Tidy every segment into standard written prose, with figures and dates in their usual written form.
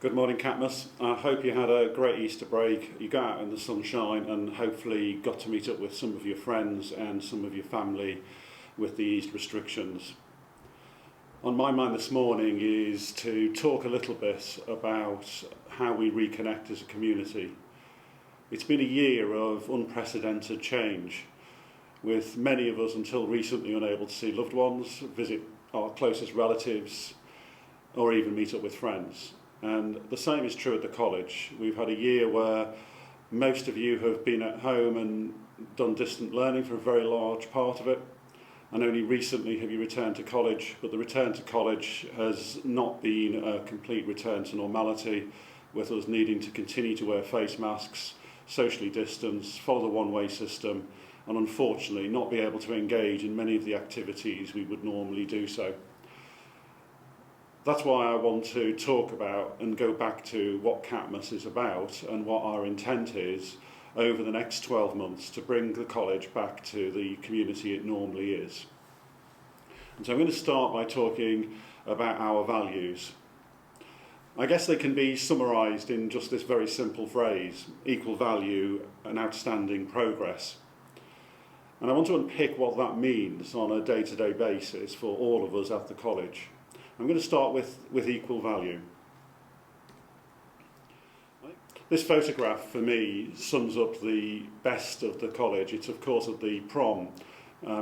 Good morning, Catmus. I hope you had a great Easter break. You got out in the sunshine and hopefully got to meet up with some of your friends and some of your family with the eased restrictions. On my mind this morning is to talk a little bit about how we reconnect as a community. It's been a year of unprecedented change, with many of us until recently unable to see loved ones, visit our closest relatives, or even meet up with friends. And the same is true at the college. We've had a year where most of you have been at home and done distant learning for a very large part of it, and only recently have you returned to college, but the return to college has not been a complete return to normality, with us needing to continue to wear face masks, socially distance, follow the one-way system, and unfortunately not be able to engage in many of the activities we would normally do so. That's why I want to talk about and go back to what Catmus is about and what our intent is over the next 12 months to bring the college back to the community it normally is. And so I'm going to start by talking about our values. I guess they can be summarised in just this very simple phrase: equal value and outstanding progress. And I want to unpick what that means on a day-to-day basis for all of us at the college. I'm going to start with equal value. This photograph for me sums up the best of the college. It's of course at the prom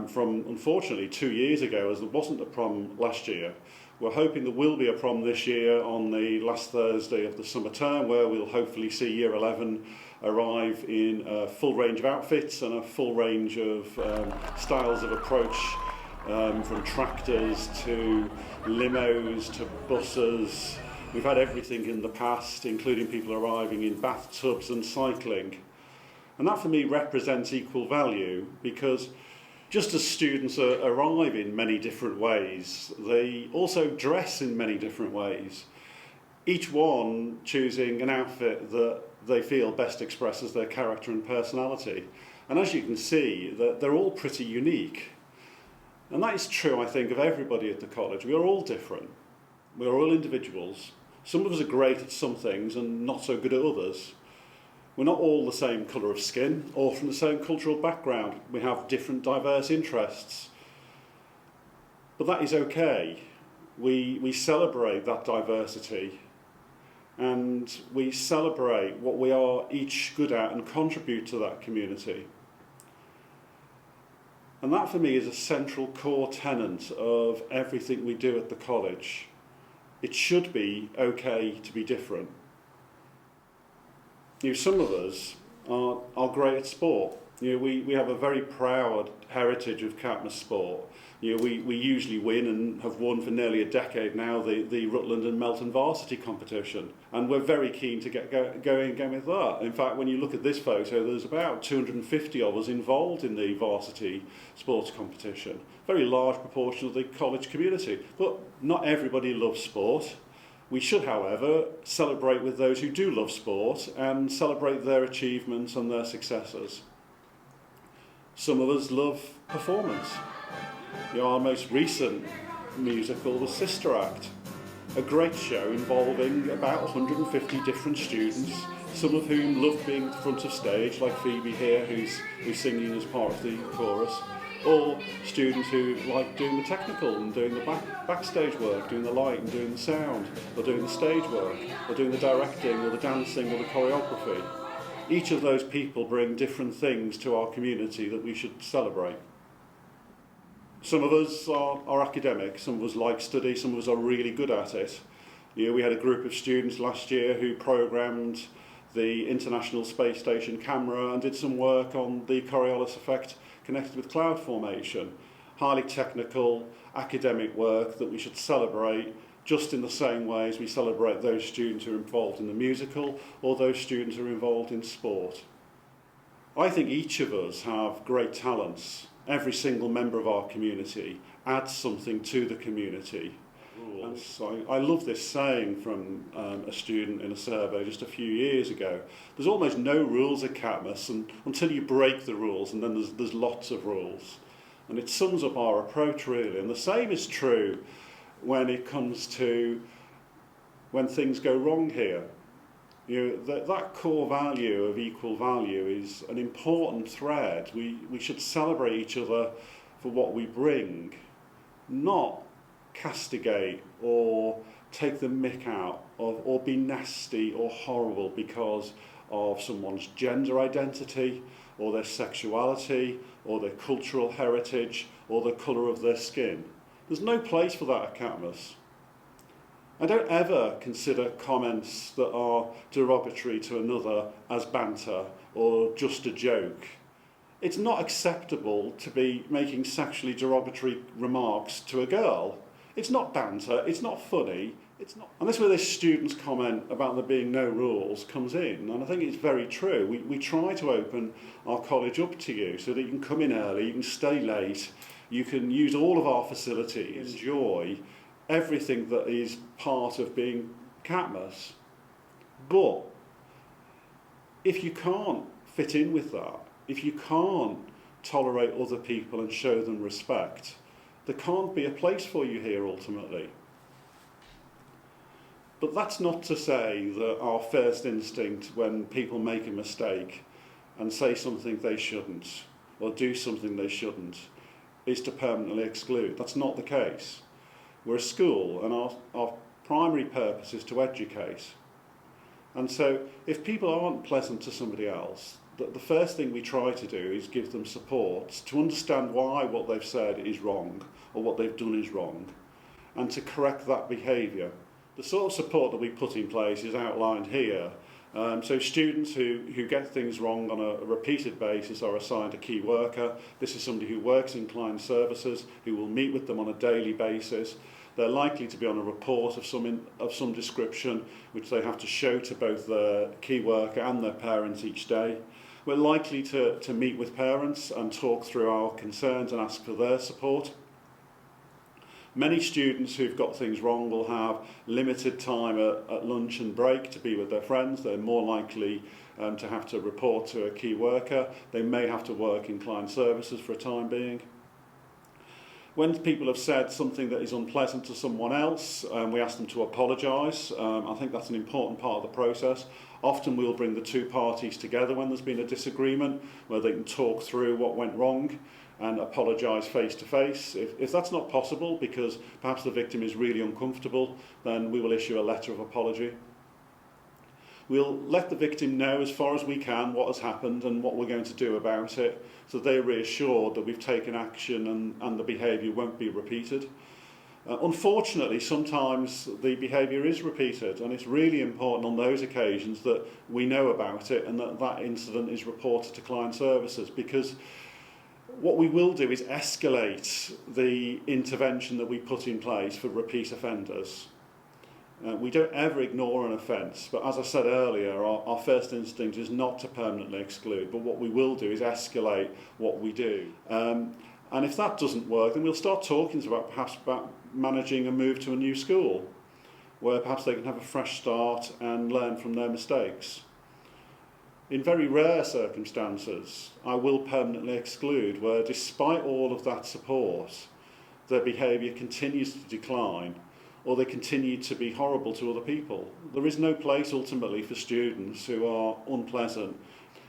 from unfortunately 2 years ago, as there wasn't a prom last year. We're hoping there will be a prom this year on the last Thursday of the summer term, where we'll hopefully see Year 11 arrive in a full range of outfits and a full range of styles of approach, from tractors to limos to buses. We've had everything in the past, including people arriving in bathtubs and cycling. And that for me represents equal value, because just as students arrive in many different ways, they also dress in many different ways, each one choosing an outfit that they feel best expresses their character and personality. And as you can see, they're all pretty unique. And that is true, I think, of everybody at the college. We are all different. We are all individuals. Some of us are great at some things and not so good at others. We're not all the same colour of skin or from the same cultural background. We have different diverse interests. But that is okay. We celebrate that diversity, and we celebrate what we are each good at and contribute to that community. And that for me is a central core tenet of everything we do at the college. It should be okay to be different. Some of us are great at sport. We have a very proud heritage of Catmus sport. We usually win and have won for nearly a decade now the Rutland and Melton varsity competition, and we're very keen to get going again with that. In fact, when you look at this photo, there's about 250 of us involved in the varsity sports competition. Very large proportion of the college community, but not everybody loves sport. We should, however, celebrate with those who do love sport and celebrate their achievements and their successes. Some of us love performance. Our most recent musical was Sister Act, a great show involving about 150 different students, some of whom love being at the front of stage, like Phoebe here, who's singing as part of the chorus, or students who like doing the technical and doing the backstage work, doing the light and doing the sound, or doing the stage work, or doing the directing or the dancing or the choreography. Each of those people bring different things to our community that we should celebrate. Some of us are academic, some of us like study, some of us are really good at it. We had a group of students last year who programmed the International Space Station camera and did some work on the Coriolis effect connected with cloud formation. Highly technical, academic work that we should celebrate just in the same way as we celebrate those students who are involved in the musical or those students who are involved in sport. I think each of us have great talents. Every single member of our community adds something to the community. And so I love this saying from a student in a survey just a few years ago. There's almost no rules at Catmus until you break the rules, and then there's lots of rules. And it sums up our approach, really. And the same is true when it comes to when things go wrong here. That core value of equal value is an important thread. We should celebrate each other for what we bring, not castigate or take the mick out of, or be nasty or horrible because of someone's gender identity or their sexuality or their cultural heritage or the colour of their skin. There's no place for that at Catmos. I don't ever consider comments that are derogatory to another as banter or just a joke. It's not acceptable to be making sexually derogatory remarks to a girl. It's not banter, it's not funny, it's not. And that's where this student's comment about there being no rules comes in, and I think it's very true. We try to open our college up to you so that you can come in early, you can stay late, you can use all of our facilities, enjoy everything that is part of being Catmos. But if you can't fit in with that, if you can't tolerate other people and show them respect, there can't be a place for you here ultimately. But that's not to say that our first instinct when people make a mistake and say something they shouldn't or do something they shouldn't is to permanently exclude. That's not the case. We're a school and our primary purpose is to educate. And so if people aren't pleasant to somebody else, the first thing we try to do is give them support to understand why what they've said is wrong or what they've done is wrong, and to correct that behaviour. The sort of support that we put in place is outlined here. So students who get things wrong on a repeated basis are assigned a key worker. This is somebody who works in client services, who will meet with them on a daily basis. They're likely to be on a report of some description, which they have to show to both the key worker and their parents each day. We're likely to meet with parents and talk through our concerns and ask for their support. Many students who've got things wrong will have limited time at lunch and break to be with their friends. They're more likely to have to report to a key worker. They may have to work in client services for a time being. When people have said something that is unpleasant to someone else, we ask them to apologise. I think that's an important part of the process. Often we'll bring the two parties together when there's been a disagreement, where they can talk through what went wrong and apologise face to face. If that's not possible, because perhaps the victim is really uncomfortable, then we will issue a letter of apology. We'll let the victim know as far as we can what has happened and what we're going to do about it, so they're reassured that we've taken action and the behaviour won't be repeated. Unfortunately, sometimes the behaviour is repeated, and it's really important on those occasions that we know about it and that incident is reported to client services, because what we will do is escalate the intervention that we put in place for repeat offenders. We don't ever ignore an offence, but as I said earlier, our first instinct is not to permanently exclude, but what we will do is escalate what we do. And if that doesn't work, then we'll start talking about managing a move to a new school, where perhaps they can have a fresh start and learn from their mistakes. In very rare circumstances, I will permanently exclude, where despite all of that support, their behaviour continues to decline, or they continue to be horrible to other people. There is no place ultimately for students who are unpleasant.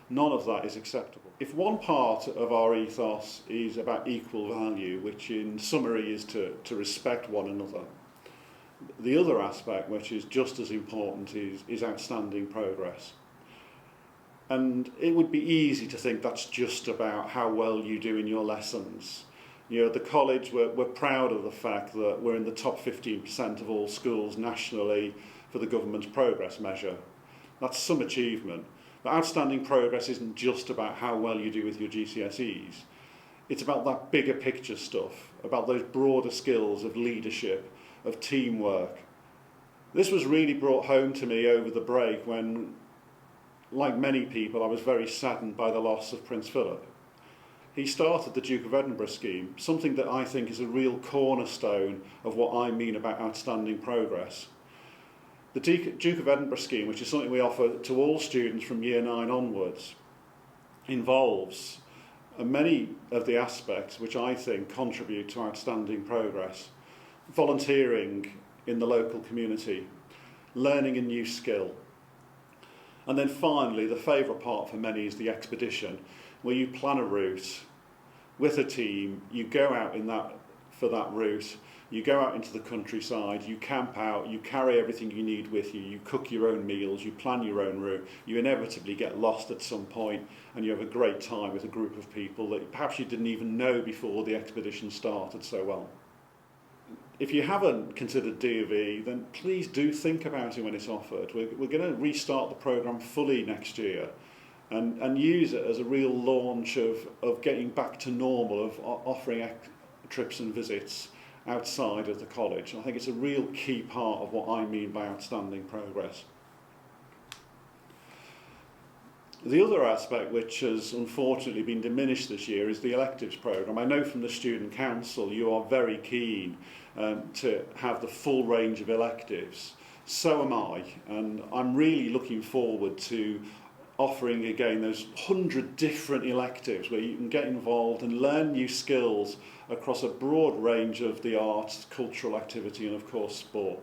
None of that is acceptable. If one part of our ethos is about equal value, which in summary is to respect one another, the other aspect, which is just as important, is outstanding progress. And it would be easy to think that's just about how well you do in your lessons. You know, at the college, we're proud of the fact that we're in the top 15% of all schools nationally for the government's progress measure. That's some achievement. But outstanding progress isn't just about how well you do with your GCSEs. It's about that bigger picture stuff, about those broader skills of leadership, of teamwork. This was really brought home to me over the break when, like many people, I was very saddened by the loss of Prince Philip. He started the Duke of Edinburgh scheme, something that I think is a real cornerstone of what I mean about outstanding progress. The Duke of Edinburgh scheme, which is something we offer to all students from year 9 onwards, involves many of the aspects which I think contribute to outstanding progress. Volunteering in the local community, learning a new skill. And then finally, the favourite part for many is the expedition, where you plan a route with a team, you go out for that route, you go out into the countryside, you camp out, you carry everything you need with you, you cook your own meals, you plan your own route, you inevitably get lost at some point, and you have a great time with a group of people that perhaps you didn't even know before the expedition started so well. If you haven't considered D&V, then please do think about it when it's offered. We're going to restart the programme fully next year and use it as a real launch of getting back to normal, of offering trips and visits outside of the college. I think it's a real key part of what I mean by outstanding progress. The other aspect which has unfortunately been diminished this year is the electives programme. I know from the Student Council you are very keen to have the full range of electives. So am I, and I'm really looking forward to offering again those 100 different electives where you can get involved and learn new skills across a broad range of the arts, cultural activity and of course sport.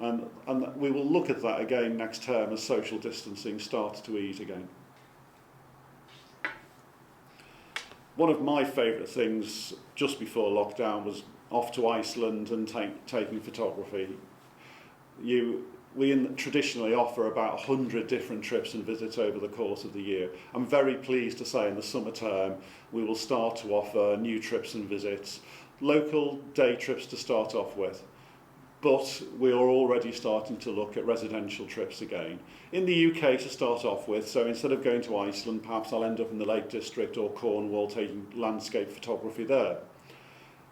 And we will look at that again next term as social distancing starts to ease again. One of my favourite things just before lockdown was off to Iceland and taking photography. We traditionally offer about 100 different trips and visits over the course of the year. I'm very pleased to say in the summer term we will start to offer new trips and visits, local day trips to start off with. But we are already starting to look at residential trips again. In the UK to start off with, so instead of going to Iceland, perhaps I'll end up in the Lake District or Cornwall taking landscape photography there.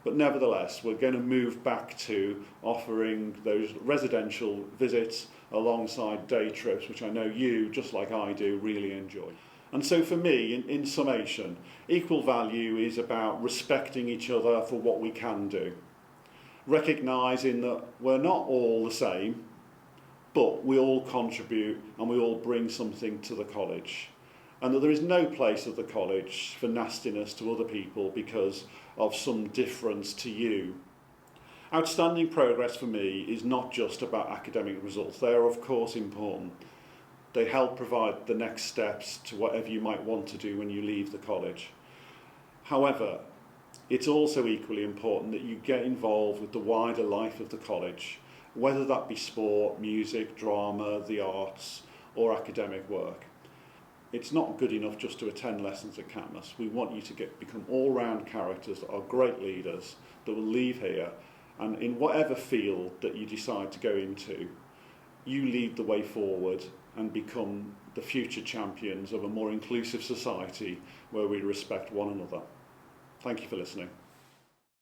But nevertheless, we're going to move back to offering those residential visits alongside day trips, which I know you, just like I do, really enjoy. And so for me, in summation, equal value is about respecting each other for what we can do. Recognising that we're not all the same, but we all contribute and we all bring something to the college. And that there is no place at the college for nastiness to other people because of some difference to you. Outstanding progress for me is not just about academic results. They are of course important. They help provide the next steps to whatever you might want to do when you leave the college. However, it's also equally important that you get involved with the wider life of the college, whether that be sport, music, drama, the arts, or academic work. It's not good enough just to attend lessons at Catmus. We want you to become all-round characters that are great leaders, that will leave here, and in whatever field that you decide to go into, you lead the way forward and become the future champions of a more inclusive society where we respect one another. Thank you for listening.